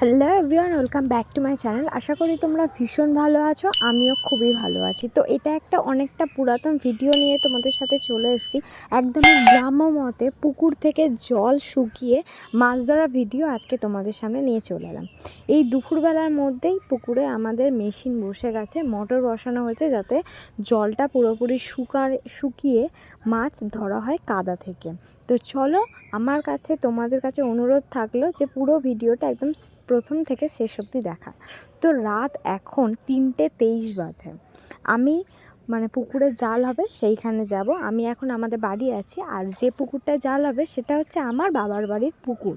Hello everyone, welcome back to my channel. আশা করি তোমরা ভীষণ ভালো আছো, আমিও খুবই ভালো আছি। তো এটা একটা অনেকটা পুরাতন ভিডিও নিয়ে তোমাদের সাথে চলে এসেছি। একদমই গ্রাম্য মতে পুকুর থেকে জল শুকিয়ে মাছ ধরা ভিডিও আজকে তোমাদের সামনে নিয়ে চলে এলাম। এই দুপুরবেলার মধ্যেই পুকুরে আমাদের মেশিন বসে গেছে, মোটর বসানো হয়েছে যাতে জলটা পুরোপুরি শুকিয়ে মাছ ধরা হয় কাদা থেকে। তো চলো, আমার কাছে তোমাদের কাছে অনুরোধ থাকলো যে পুরো ভিডিওটা একদম প্রথম থেকে শেষ অবধি দেখা। তো রাত এখন 3:23 বাজে। আমি পুকুরে জাল হবে সেইখানে যাব। আমি এখন আমাদের বাড়ি আছি, আর যে পুকুরটায় জাল হবে সেটা হচ্ছে আমার বাবার বাড়ির পুকুর।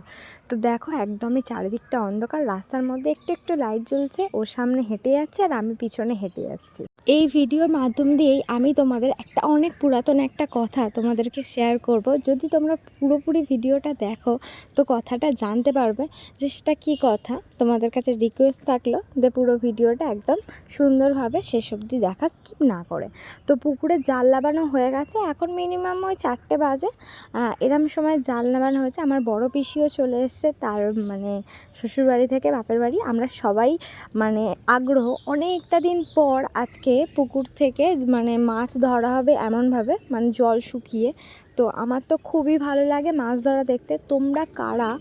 তো দেখো, একদমই চারিদিকটা অন্ধকার, রাস্তার মধ্যে একটু একটু লাইট জ্বলছে, ওর সামনে হেঁটে যাচ্ছে আর আমি পিছনে হেঁটে যাচ্ছি। এই ভিডিওর মাধ্যম দিয়েই আমি তোমাদের একটা অনেক পুরাতন একটা কথা তোমাদেরকে শেয়ার করব। যদি তোমরা পুরোপুরি ভিডিওটা দেখো তো কথাটা জানতে পারবে যে সেটা কী কথা। তোমাদের কাছে রিকোয়েস্ট থাকলো যে পুরো ভিডিওটা একদম সুন্দরভাবে শেষ অবধি দেখা, স্কিপ না করে। তো পুকুরে জাল লাগানো হয়ে গেছে, এখন মিনিমাম ওই 4টে বাজে। এরম সময় জাল লাগানো হয়েছে। আমার বড় পিসিও চলে এসছে তার শ্বশুরবাড়ি থেকে বাপের বাড়ি। আমরা সবাই আগ্রহ, অনেকটা দিন পর আজকে পুকুর থেকে মাছ ধরা হবে এমনভাবে, জল শুকিয়ে। তো আমার তো খুবই ভালো লাগে মাছ ধরা দেখতে। তোমরা কারা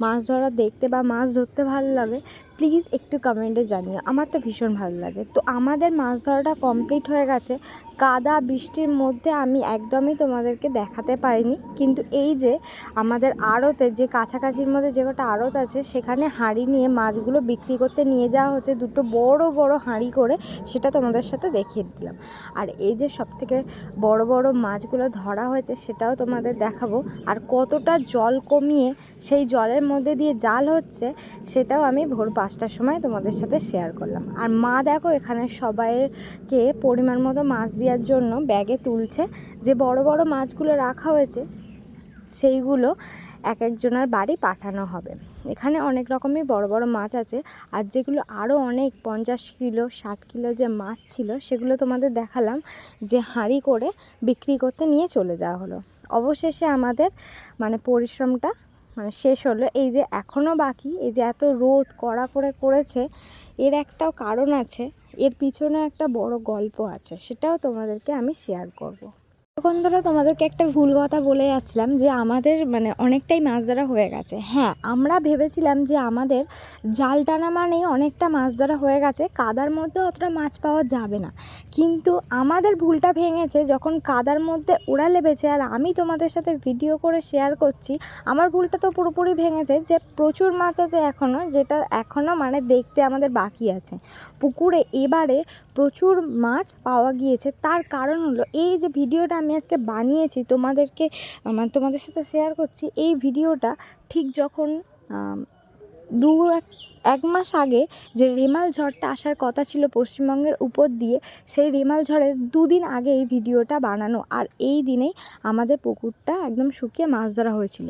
মাছ ধরা দেখতে বা মাছ ধরতে ভালো লাগে প্লিজ একটু কমেন্টে জানিও, আমার তো ভীষণ ভালো লাগে। তো আমাদের মাছ ধরাটা কমপ্লিট হয়ে গেছে। কাদা বৃষ্টির মধ্যে আমি একদমই তোমাদেরকে দেখাতে পারিনি, কিন্তু এই যে আমাদের আড়তে, যে কাছাকাছির মধ্যে যে কটা আড়ত আছে সেখানে হাঁড়ি নিয়ে মাছগুলো বিক্রি করতে নিয়ে যাওয়া হচ্ছে, দুটো বড় বড় হাঁড়ি করে, সেটা তোমাদের সাথে দেখিয়ে দিলাম। আর এই যে সবথেকে বড় বড় মাছগুলো ধরা হয়েছে সেটাও তোমাদের দেখাবো। আর কতটা জল কমিয়ে সেই জলের মধ্যে দিয়ে জাল হচ্ছে সেটাও আমি ভোর 5টার সময় তোমাদের সাথে শেয়ার করলাম। আর মা দেখো এখানে সবাইকে পরিমাণ মতো মাছ দেওয়ার জন্য ব্যাগে তুলছে। যে বড় বড় মাছগুলো রাখা হয়েছে সেইগুলো এক একজনের বাড়ি পাঠানো হবে। এখানে অনেক রকমই বড় বড় মাছ আছে, আর যেগুলো আরও অনেক 50 কিলো 60 কিলো যে মাছ ছিল সেগুলো তোমাদের দেখালাম, যে হাঁড়ি করে বিক্রি করতে নিয়ে চলে যাওয়া হলো। অবশেষে আমাদের পরিশ্রমটা শেষ হলো। এই যে এখনও বাকি, এই যে এত রোদ কড়া করে করেছে, এর একটাও কারণ আছে, এর পিছনে একটা বড় গল্প আছে, সেটাও তোমাদেরকে আমি শেয়ার করব। তখন ধরো তোমাদেরকে একটা ভুল কথা বলে যাচ্ছিলাম যে আমাদের অনেকটাই মাছ ধরা হয়ে গেছে। হ্যাঁ, আমরা ভেবেছিলাম যে আমাদের জাল টানা মানেই অনেকটা মাছ ধরা হয়ে গেছে, কাদার মধ্যে অতটা মাছ পাওয়া যাবে না। কিন্তু আমাদের ভুলটা ভেঙেছে যখন কাদার মধ্যে ওরা লেবেছে, আর আমি তোমাদের সাথে ভিডিও করে শেয়ার করছি। আমার ভুলটা তো পুরোপুরি ভেঙেছে যে প্রচুর মাছ আছে এখনও, যেটা এখনও দেখতে আমাদের বাকি আছে। পুকুরে এবারে প্রচুর মাছ পাওয়া গিয়েছে। তার কারণ হলো এই যে ভিডিওটা আমি আজকে বানিয়েছি তোমাদের সাথে শেয়ার করছি। এই ভিডিওটা ঠিক যখন এক মাস আগে যে রেমাল ঝড়টা আসার কথা ছিল পশ্চিমবঙ্গের উপর দিয়ে, সেই রেমাল ঝড়ের 2 দিন আগে এই ভিডিওটা বানানো। আর এই দিনেই আমাদের পুকুরটা একদম শুকিয়ে মাছ ধরা হয়েছিল।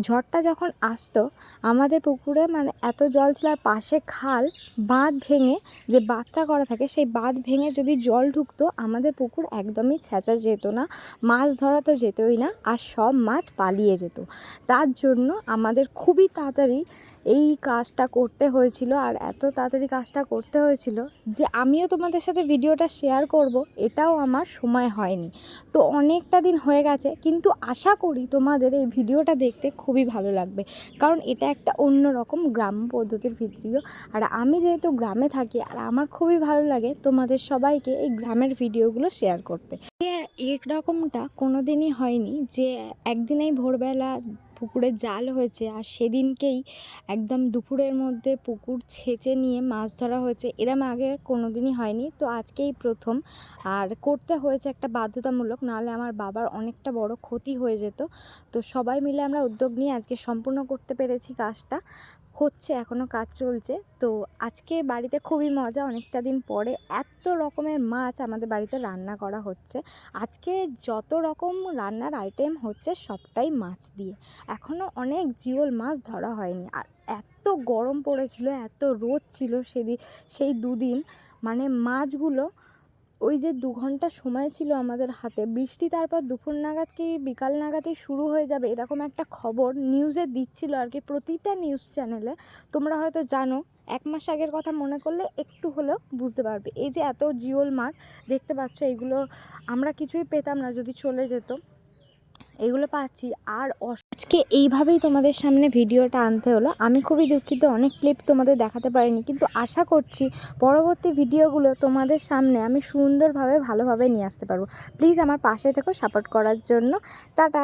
ঝড়টা যখন আসতো আমাদের পুকুরে এত জল ছিল, আর পাশে খাল, বাঁধ ভেঙে যে বাঁধটা করা থাকে সেই বাঁধ ভেঙে যদি জল ঢুকতো আমাদের পুকুর একদমই ছেঁচা যেত না, মাছ ধরা তো যেতই না, আর সব মাছ পালিয়ে যেত। তার জন্য আমাদের খুবই তাড়াতাড়ি এই কাজটা করতে হয়েছিল। আর এত তাড়াতাড়ি কাজটা করতে হয়েছিল যে আমিও তোমাদের সাথে ভিডিওটা শেয়ার করব এটাও আমার সময় হয়নি। তো অনেকটা দিন হয়ে গেছে, কিন্তু আশা করি তোমাদের এই ভিডিওটা দেখতে খুবই ভালো লাগবে, কারণ এটা একটা অন্য রকম গ্রাম্য পদ্ধতির ভিডিও। আর আমি যেহেতু গ্রামে থাকি, আর আমার খুবই ভালো লাগে তোমাদের সবাইকে এই গ্রামের ভিডিওগুলো শেয়ার করতে। এরকমটা কোনো দিনই হয়নি যে একদিনেই ভোরবেলা পুকুরে জাল হয়েছে আর সেদিনকেই একদম দুপুরের মধ্যে পুকুর ছেঁচে নিয়ে মাছ ধরা হয়েছে, এরম আগে কোনো দিনই হয়নি। তো আজকেই প্রথম, আর করতে হয়েছে একটা বাধ্যতামূলক, নাহলে আমার বাবার অনেকটা বড় ক্ষতি হয়ে যেত। তো সবাই মিলে আমরা উদ্যোগ নিয়ে আজকে সম্পূর্ণ করতে পেরেছি কাজটা। হচ্ছে, এখনও কাজ চলছে। তো আজকে বাড়িতে খুবই মজা, অনেকটা দিন পরে এত রকমের মাছ আমাদের বাড়িতে রান্না করা হচ্ছে। আজকে যত রকম রান্নার আইটেম হচ্ছে সবটাই মাছ দিয়ে। এখনও অনেক জিওল মাছ ধরা হয়নি। আর এত গরম পড়েছিল, এত রোদ ছিল সেই 2 দিন, মাছগুলো ওই যে 2 ঘন্টা সময় ছিল আমাদের হাতে, বৃষ্টি তারপর দুপুর নাগাদ কি বিকাল নাগাদই শুরু হয়ে যাবে এরকম একটা খবর নিউজে দিচ্ছিল আর কি, প্রতিটা নিউজ চ্যানেলে। তোমরা হয়তো জানো, 1 মাস আগের কথা মনে করলে একটু হলেও বুঝতে পারবে। এই যে এত জিওল মাঠ দেখতে পাচ্ছ, এগুলো আমরা কিছুই পেতাম না যদি চলে যেত, এগুলো পাচ্ছি। আর আজকে এইভাবেই তোমাদের সামনে ভিডিওটা আনতে হলো। আমি খুবই দুঃখিত, অনেক ক্লিপ তোমাদের দেখাতে পারিনি, কিন্তু আশা করছি পরবর্তী ভিডিওগুলো তোমাদের সামনে আমি সুন্দরভাবে ভালোভাবে নিয়ে আসতে পারবো। প্লিজ আমার পাশে থেকো সাপোর্ট করার জন্য। টাটা।